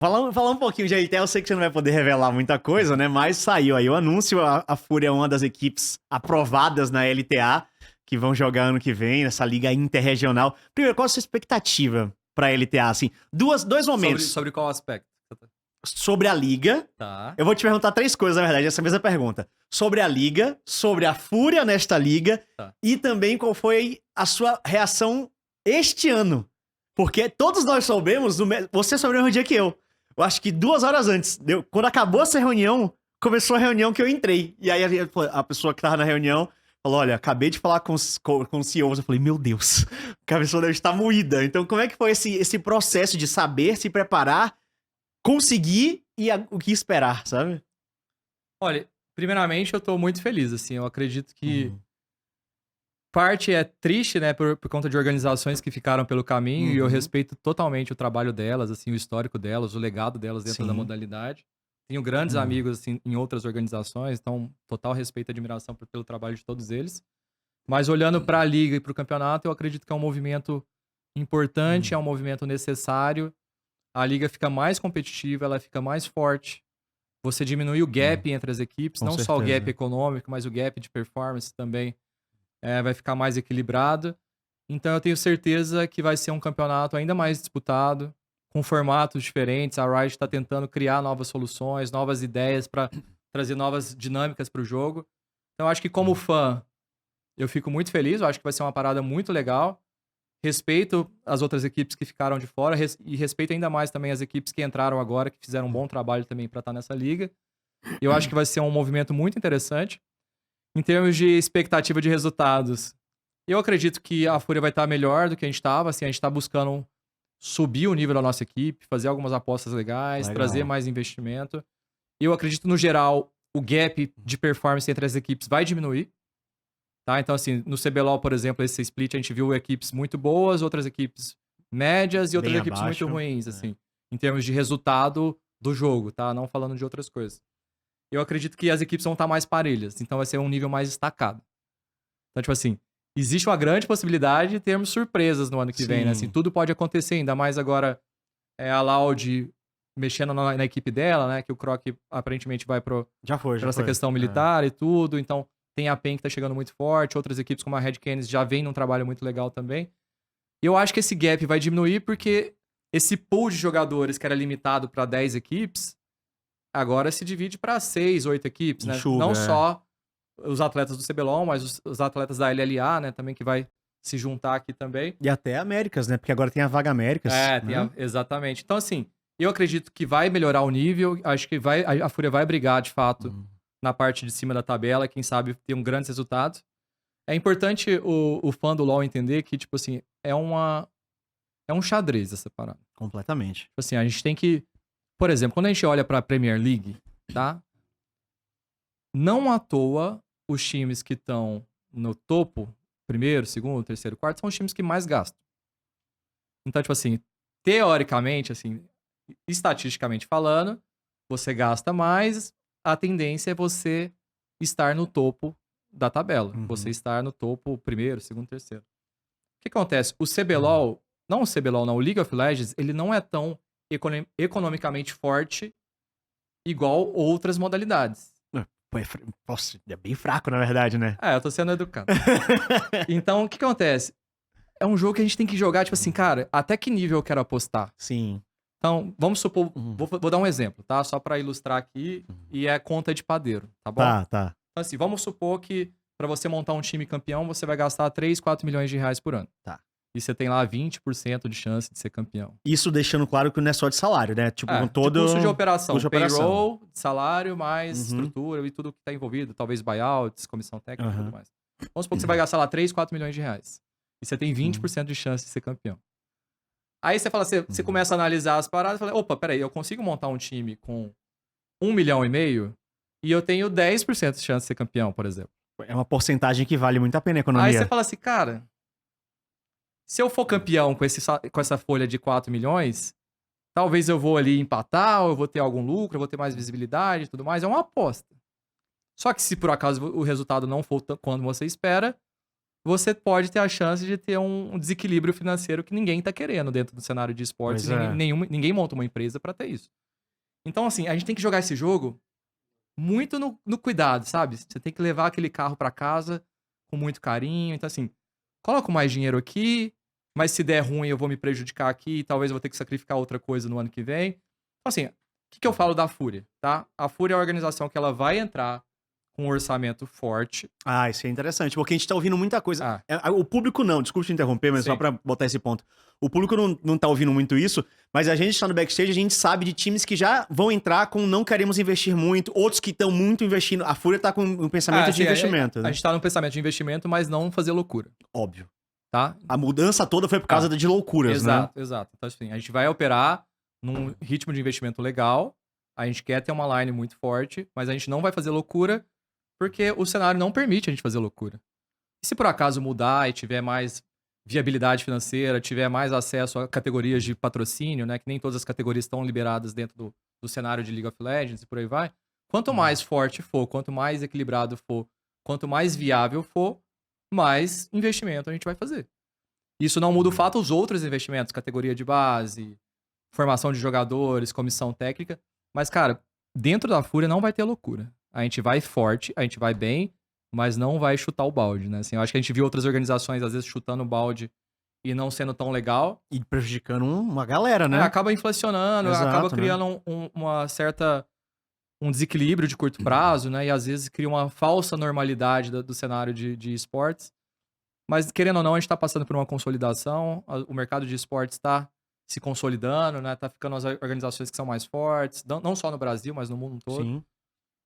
Falar um pouquinho de LTA, eu sei que você não vai poder revelar muita coisa, né? Mas saiu aí o anúncio, a Fúria é uma das equipes aprovadas na LTA, que vão jogar ano que vem, nessa liga interregional. Primeiro, qual a sua expectativa pra LTA, assim? Dois momentos Sobre qual aspecto? sobre a liga. Tá. Eu vou te perguntar três coisas, na verdade, essa mesma pergunta. Sobre a liga, sobre a Fúria nesta liga, Tá. e também qual foi a sua reação este ano. Porque todos nós soubemos, você soube no dia que eu. Eu acho que 2 horas antes, quando acabou essa reunião, começou a reunião que eu entrei. E aí a pessoa que tava na reunião falou, olha, acabei de falar com o CEO. Eu falei, meu Deus, a pessoa deve estar moída. Então como é que foi esse processo de saber, se preparar, conseguir e o que esperar, sabe? Olha, primeiramente eu tô muito feliz, assim, eu acredito que parte é triste, né, por conta de organizações que ficaram pelo caminho, e eu respeito totalmente o trabalho delas, assim, o histórico delas, o legado delas dentro da modalidade. Tenho grandes amigos, assim, em outras organizações, então total respeito e admiração pelo trabalho de todos eles. Mas olhando pra liga e pro campeonato, eu acredito que é um movimento importante, é um movimento necessário. A liga fica mais competitiva, ela fica mais forte. Você diminui o gap entre as equipes, Com não só o certeza. gap econômico, mas o gap de performance também vai ficar mais equilibrado. Então eu tenho certeza que vai ser um campeonato ainda mais disputado, com formatos diferentes. A Riot está tentando criar novas soluções, novas ideias para trazer novas dinâmicas para o jogo. Então eu acho que como fã, eu fico muito feliz, eu acho que vai ser uma parada muito legal. Respeito as outras equipes que ficaram de fora e respeito ainda mais também as equipes que entraram agora, que fizeram um bom trabalho também para estar nessa liga. Eu acho que vai ser um movimento muito interessante. Em termos de expectativa de resultados, eu acredito que a Fúria vai estar melhor do que a gente estava. Assim, a gente está buscando subir o nível da nossa equipe, fazer algumas apostas legais, Legal. trazer mais investimento. Eu acredito, no geral, o gap de performance entre as equipes vai diminuir. Tá? Então, assim, no CBLOL, por exemplo, esse split, a gente viu equipes muito boas, outras equipes médias e outras Bem equipes abaixo, muito ruins, assim, em termos de resultado do jogo, tá? Não falando de outras coisas. Eu acredito que as equipes vão estar mais parelhas, então vai ser um nível mais destacado. Então, tipo assim, existe uma grande possibilidade de termos surpresas no ano que vem, né? Assim, tudo pode acontecer, ainda mais agora a Loud mexendo na equipe dela, né? Que o Croc aparentemente vai pra essa questão militar e tudo, então tem a PEN que tá chegando muito forte, outras equipes como a Red Canids já vem num trabalho muito legal também. E eu acho que esse gap vai diminuir porque esse pool de jogadores que era limitado para 10 equipes, agora se divide para 6, 8 equipes, né? Não só os atletas do CBLOL, mas os atletas da LLA, né, também que vai se juntar aqui também. E até Américas, né? Porque agora tem a vaga Américas. Exatamente. Então, assim, eu acredito que vai melhorar o nível, acho que a Fúria vai brigar, de fato, na parte de cima da tabela, quem sabe ter grandes resultados. É importante o fã do LoL entender que, tipo assim, é um xadrez essa parada. Completamente. Tipo assim, a gente tem que... Por exemplo, quando a gente olha pra Premier League, tá? Não à toa, os times que estão no topo, primeiro, segundo, terceiro, quarto, são os times que mais gastam. Então, tipo assim, teoricamente, assim, estatisticamente falando, você gasta mais, a tendência é você estar no topo da tabela. Você estar no topo primeiro, segundo, terceiro. O que acontece? O CBLOL, não o CBLOL, não, o League of Legends, ele não é tão economicamente forte igual outras modalidades. É bem fraco, na verdade, né? Eu tô sendo educado. Então, o que acontece? É um jogo que a gente tem que jogar, tipo assim, cara, até que nível eu quero apostar? Sim. Então, vamos supor, vou dar um exemplo, tá? Só pra ilustrar aqui, e é conta de padeiro, tá bom? Tá. Então, assim, vamos supor que pra você montar um time campeão, você vai gastar 3, 4 milhões de reais por ano. Tá. E você tem lá 20% de chance de ser campeão. Isso deixando claro que não é só de salário, né? Tipo, com todo... de custo de operação. Custo de operação. Payroll, salário, mais estrutura e tudo que tá envolvido. Talvez buyouts, comissão técnica e tudo mais. Vamos supor que você vai gastar lá 3, 4 milhões de reais. E você tem 20% de chance de ser campeão. Aí você fala, você começa a analisar as paradas e fala, opa, peraí, eu consigo montar um time com 1,5 milhão e eu tenho 10% de chance de ser campeão, por exemplo. É uma porcentagem que vale muito a pena a economia. Aí você fala assim, cara, se eu for campeão com essa folha de 4 milhões, talvez eu vou ali empatar, ou eu vou ter algum lucro, eu vou ter mais visibilidade e tudo mais. É uma aposta. Só que se por acaso o resultado não for quando você espera, você pode ter a chance de ter um desequilíbrio financeiro que ninguém tá querendo dentro do cenário de esportes. Pois é. Ninguém monta uma empresa pra ter isso. Então, assim, a gente tem que jogar esse jogo muito no cuidado, sabe? Você tem que levar aquele carro pra casa com muito carinho. Então, assim, coloco mais dinheiro aqui, mas se der ruim eu vou me prejudicar aqui, talvez eu vou ter que sacrificar outra coisa no ano que vem. Então, assim, o que eu falo da Fúria, tá? A Fúria é a organização que ela vai entrar com um orçamento forte. Ah, isso é interessante, porque a gente tá ouvindo muita coisa. Ah, O público não, desculpa te interromper, mas sim. só pra botar esse ponto. O público não tá ouvindo muito isso, mas a gente tá no backstage, a gente sabe de times que já vão entrar com não queremos investir muito, outros que estão muito investindo. A Fúria tá com um pensamento de assim, investimento, a né? gente tá no pensamento de investimento, mas não fazer loucura, Óbvio. tá? A mudança toda foi por causa de loucuras, né? Exato. Então, assim, a gente vai operar num ritmo de investimento legal, a gente quer ter uma line muito forte, mas a gente não vai fazer loucura, porque o cenário não permite a gente fazer loucura. E se por acaso mudar e tiver mais viabilidade financeira, tiver mais acesso a categorias de patrocínio, né? Que nem todas as categorias estão liberadas dentro do cenário de League of Legends e por aí vai. Quanto mais forte for, quanto mais equilibrado for, quanto mais viável for, mais investimento a gente vai fazer. Isso não muda o fato os outros investimentos, categoria de base, formação de jogadores, comissão técnica. Mas, cara, dentro da Fúria não vai ter loucura. A gente vai forte, a gente vai bem, mas não vai chutar o balde, né? Assim, eu acho que a gente viu outras organizações, às vezes, chutando o balde e não sendo tão legal. E prejudicando uma galera, né? Acaba inflacionando, Exato, acaba né? criando um desequilíbrio de curto prazo, né? E às vezes cria uma falsa normalidade do cenário de esportes. Mas, querendo ou não, a gente tá passando por uma consolidação, o mercado de esportes tá se consolidando, né? Tá ficando as organizações que são mais fortes, não só no Brasil, mas no mundo todo. Sim.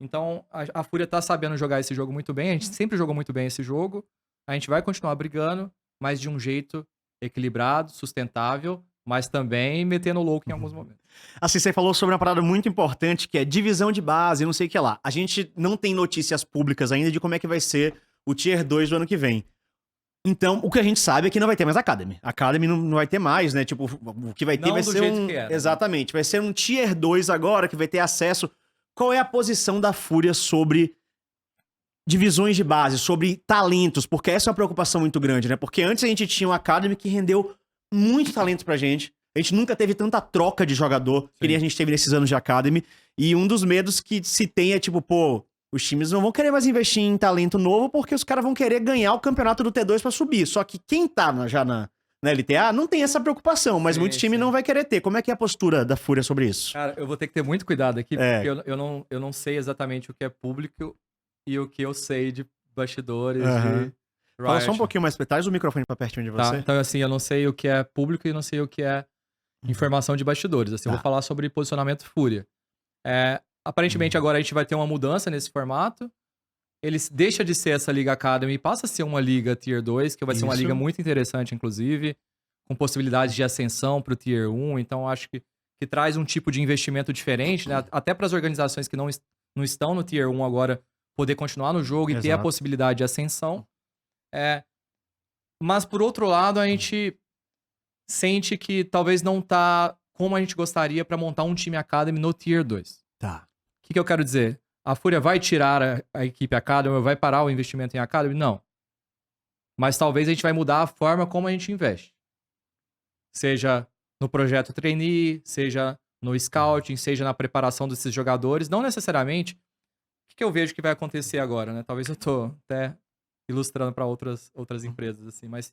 Então, a Fúria tá sabendo jogar esse jogo muito bem. A gente sempre jogou muito bem esse jogo. A gente vai continuar brigando, mas de um jeito equilibrado, sustentável, mas também metendo louco em alguns momentos. Assim, você falou sobre uma parada muito importante, que é divisão de base, não sei o que lá. A gente não tem notícias públicas ainda de como é que vai ser o Tier 2 do ano que vem. Então, o que a gente sabe é que não vai ter mais Academy. Academy não vai ter mais, né? Tipo, o que vai ter Não vai do ser jeito que era. Exatamente. Vai ser um Tier 2 agora, que vai ter acesso. Qual é a posição da Fúria sobre divisões de base, sobre talentos? Porque essa é uma preocupação muito grande, né? Porque antes a gente tinha um Academy que rendeu muito talento pra gente. A gente nunca teve tanta troca de jogador que nem a gente teve nesses anos de Academy. E um dos medos que se tem é tipo, pô, os times não vão querer mais investir em talento novo porque os caras vão querer ganhar o campeonato do T2 pra subir. Só que quem tá já na LTA não tem essa preocupação, mas muitos times não vai querer ter. Como é que é a postura da Fúria sobre isso? Cara, eu vou ter que ter muito cuidado aqui, porque eu não sei exatamente o que é público e o que eu sei de bastidores, de Fala só um pouquinho mais, traz o microfone pra pertinho de você. Tá, então assim, eu não sei o que é público e não sei o que é informação de bastidores. Assim, eu vou falar sobre posicionamento Fúria. Aparentemente agora a gente vai ter uma mudança nesse formato. Ele deixa de ser essa Liga Academy e passa a ser uma Liga Tier 2, que vai ser uma liga muito interessante, inclusive, com possibilidades de ascensão pro Tier 1. Então, acho que traz um tipo de investimento diferente, né? Até para as organizações que não estão no Tier 1 agora, poder continuar no jogo e ter a possibilidade de ascensão. Mas, por outro lado, a gente sente que talvez não tá como a gente gostaria para montar um time Academy no Tier 2. Tá. O que eu quero dizer? A Fúria vai tirar a equipe Academy, vai parar o investimento em Academy? Não. Mas talvez a gente vai mudar a forma como a gente investe. Seja no projeto trainee, seja no scouting, seja na preparação desses jogadores. Não necessariamente. O que eu vejo que vai acontecer agora, né? Talvez eu tô até ilustrando para outras empresas, assim. Mas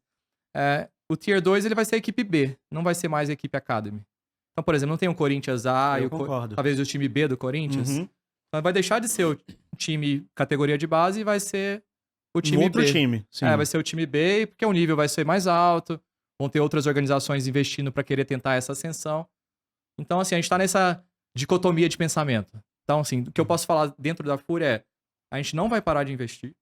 o Tier 2 ele vai ser a equipe B, não vai ser mais a equipe Academy. Então, por exemplo, não tem o Corinthians A e talvez o time B do Corinthians. Então vai deixar de ser o time categoria de base e vai ser o time outro B. time. Sim. Vai ser o time B, porque o nível vai ser mais alto. Vão ter outras organizações investindo para querer tentar essa ascensão. Então, assim, a gente tá nessa dicotomia de pensamento. Então, assim, o que eu posso falar dentro da Fúria é: a gente não vai parar de investir,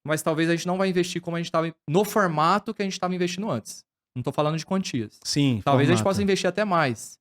mas talvez a gente não vai investir como a gente estava no formato que a gente estava investindo antes. Não tô falando de quantias. Sim, talvez a gente possa investir até mais.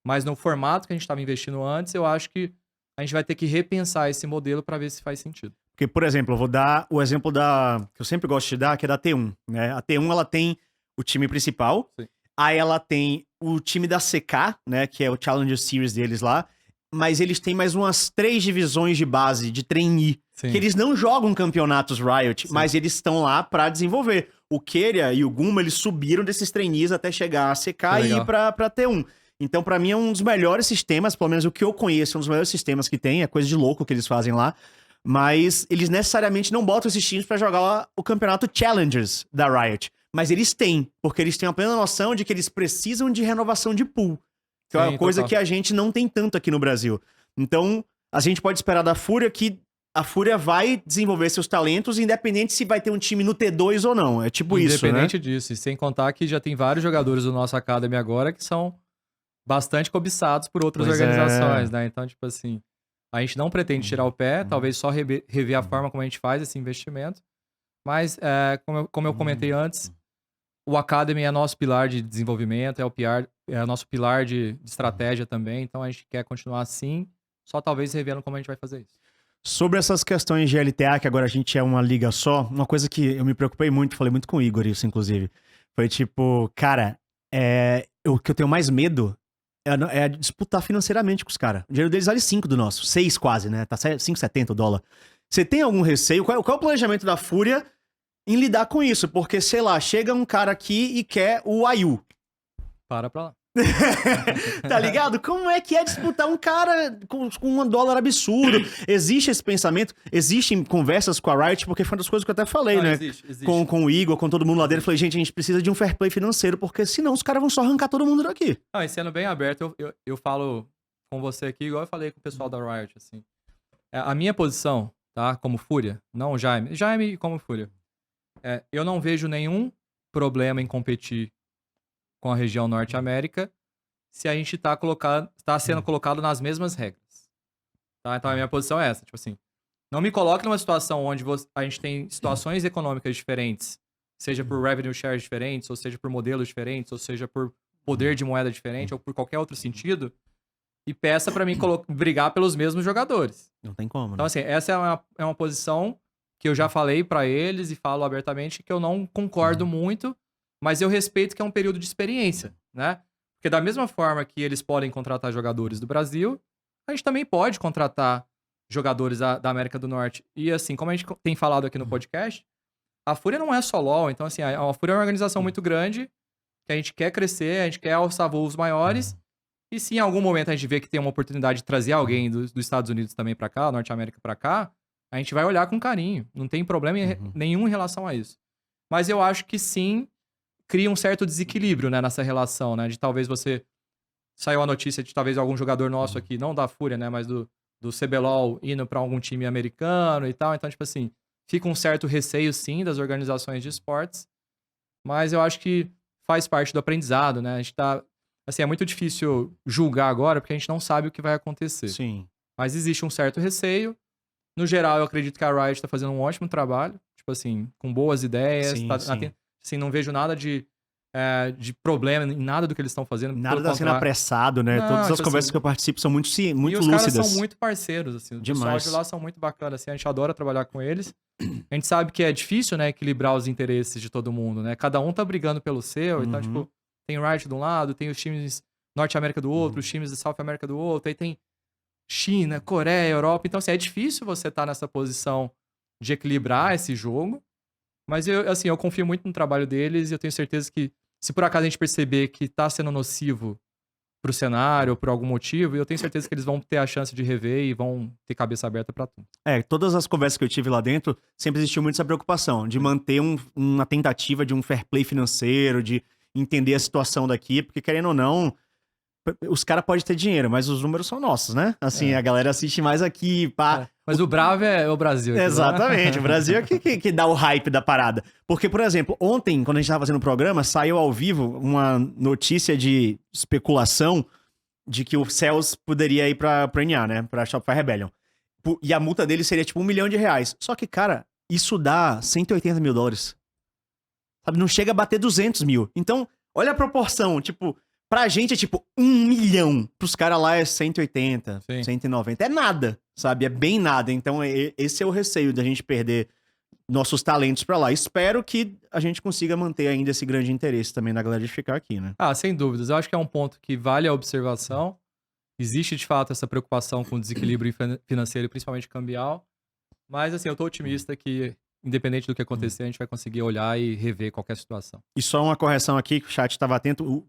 Mas no formato que a gente estava investindo antes, eu acho que a gente vai ter que repensar esse modelo para ver se faz sentido. Porque, por exemplo, eu vou dar o exemplo que eu sempre gosto de dar, que é da T1, né? A T1, ela tem o time principal, aí ela tem o time da CK, né? Que é o Challenger Series deles lá, mas eles têm mais umas 3 divisões de base, de trainee. Sim. Que eles não jogam campeonatos Riot, Sim. mas eles estão lá pra desenvolver. O Keria e o Guma, eles subiram desses trainees até chegar a CK e Legal. ir pra T1. Então, pra mim, é um dos melhores sistemas, pelo menos o que eu conheço, é um dos melhores sistemas que tem, é coisa de louco que eles fazem lá. Mas eles necessariamente não botam esses times pra jogar lá o campeonato Challengers da Riot. Mas eles têm, porque eles têm a plena noção de que eles precisam de renovação de pool. Que é uma Sim, coisa total. que a gente não tem tanto aqui no Brasil. Então, a gente pode esperar da Fúria que a Fúria vai desenvolver seus talentos, independente se vai ter um time no T2 ou não. É tipo isso, né? Independente disso. E sem contar que já tem vários jogadores do nosso Academy agora que são bastante cobiçados por outras Pois organizações, né? Então, tipo assim, a gente não pretende tirar o pé, talvez só rever a forma como a gente faz esse investimento. Mas, como eu comentei antes, o Academy é nosso pilar de desenvolvimento, é nosso pilar de estratégia também. Então, a gente quer continuar assim, só talvez revendo como a gente vai fazer isso. Sobre essas questões de LTA, que agora a gente é uma liga só, uma coisa que eu me preocupei muito, falei muito com o Igor isso, inclusive, foi tipo, cara, o que eu tenho mais medo é disputar financeiramente com os caras. O dinheiro deles vale 5 do nosso, 6 quase, né? Tá 5,70 o dólar. Você tem algum receio? Qual é o planejamento da Fúria em lidar com isso? Porque, sei lá, chega um cara aqui e quer o Ayu. Para pra lá. Tá ligado? Como é que é disputar um cara com $1 absurdo? Existe esse pensamento? Existem conversas com a Riot? Porque foi uma das coisas que eu até falei, Não, né? existe. Com o Igor, com todo mundo lá dentro. Eu falei, gente, a gente precisa de um fair play financeiro, porque senão os caras vão só arrancar todo mundo daqui. Não, e sendo bem aberto, eu falo com você aqui, igual eu falei com o pessoal da Riot, assim. A minha posição, tá? Como Fúria, não o Jaime. Jaime como Fúria. Eu não vejo nenhum problema em competir com a região Norte América se a gente tá sendo colocado nas mesmas regras. Tá? Então a minha posição é essa, tipo assim, não me coloque numa situação onde a gente tem situações econômicas diferentes, seja por revenue shares diferentes, ou seja por modelos diferentes, ou seja por poder de moeda diferente, ou por qualquer outro sentido, e peça pra mim brigar pelos mesmos jogadores. Não tem como, Então né? assim, essa é uma posição que eu já falei pra eles e falo abertamente que eu não concordo muito, mas eu respeito que é um período de experiência, né? Porque da mesma forma que eles podem contratar jogadores do Brasil, a gente também pode contratar jogadores da América do Norte. E assim, como a gente tem falado aqui no podcast, a Fúria não é só LoL. Então assim, a Fúria é uma organização muito grande, que a gente quer crescer, a gente quer alçar voos maiores. E se em algum momento a gente vê que tem uma oportunidade de trazer alguém dos Estados Unidos também pra cá, Norte América pra cá, a gente vai olhar com carinho. Não tem problema nenhum em relação a isso. Mas eu acho que sim, cria um certo desequilíbrio, né, nessa relação, né? De talvez você... Saiu a notícia de talvez algum jogador nosso aqui, não da Fúria, né? Mas do CBLOL indo pra algum time americano e tal. Então, tipo assim, fica um certo receio, sim, das organizações de esportes. Mas eu acho que faz parte do aprendizado, né? A gente tá... Assim, é muito difícil julgar agora, porque a gente não sabe o que vai acontecer. Sim. Mas existe um certo receio. No geral, eu acredito que a Riot tá fazendo um ótimo trabalho. Tipo assim, com boas ideias. Sim, sim. Assim, não vejo nada de problema em nada do que eles estão fazendo. Nada pelo tá sendo contrário. apressado, né? Não, Todas as tipo conversas assim, que eu participo são muito e os lúcidas. caras são muito parceiros, assim. O pessoal Demais. de lá são muito bacanas, assim. A gente adora trabalhar com eles. A gente sabe que é difícil, né, equilibrar os interesses de todo mundo, né? Cada um tá brigando pelo seu. Então, tipo, tem Riot de um lado, tem os times Norte América do outro, os times de South América do outro. Aí tem China, Coreia, Europa. Então, assim, é difícil você estar nessa posição de equilibrar esse jogo. Mas eu confio muito no trabalho deles e eu tenho certeza que se por acaso a gente perceber que tá sendo nocivo pro cenário ou por algum motivo, eu tenho certeza que eles vão ter a chance de rever e vão ter cabeça aberta pra tudo. Todas as conversas que eu tive lá dentro, sempre existiu muito essa preocupação de manter uma tentativa de um fair play financeiro, de entender a situação daqui, porque querendo ou não, os caras podem ter dinheiro, mas os números são nossos, né? Assim, a galera assiste mais aqui, pá. Mas o bravo é o Brasil. Aqui, Exatamente, o Brasil é que dá o hype da parada. Porque, por exemplo, ontem, quando a gente tava fazendo o programa, saiu ao vivo uma notícia de especulação de que o Cells poderia ir pra NA, né? Pra Shopify Rebellion. E a multa dele seria tipo R$1 milhão. Só que, cara, isso dá $180 mil. Sabe? Não chega a bater 200 mil. Então, olha a proporção. Tipo, pra gente é tipo 1 milhão. Pros caras lá é 180, Sim. 190. É nada, sabe? É bem nada. Então, esse é o receio da gente perder nossos talentos pra lá. Espero que a gente consiga manter ainda esse grande interesse também da galera de ficar aqui, né? Sem dúvidas. Eu acho que é um ponto que vale a observação. Existe, de fato, essa preocupação com o desequilíbrio financeiro, principalmente cambial. Mas, assim, eu tô otimista que, independente do que acontecer, a gente vai conseguir olhar e rever qualquer situação. E só uma correção aqui, que o chat estava atento,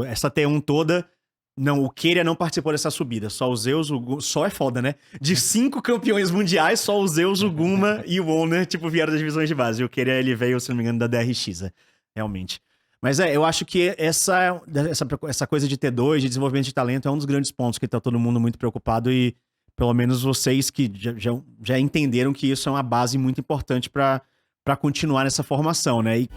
essa T1 toda, não, o Keria não participou dessa subida, só o Zeus, só é foda, né? De 5 campeões mundiais, só o Zeus, o Guma e o Owner, tipo, vieram das divisões de base. E o Keria, ele veio, se não me engano, da DRX, realmente. Mas eu acho que essa coisa de T2, de desenvolvimento de talento, é um dos grandes pontos que tá todo mundo muito preocupado e pelo menos vocês que já entenderam que isso é uma base muito importante para continuar nessa formação, né? E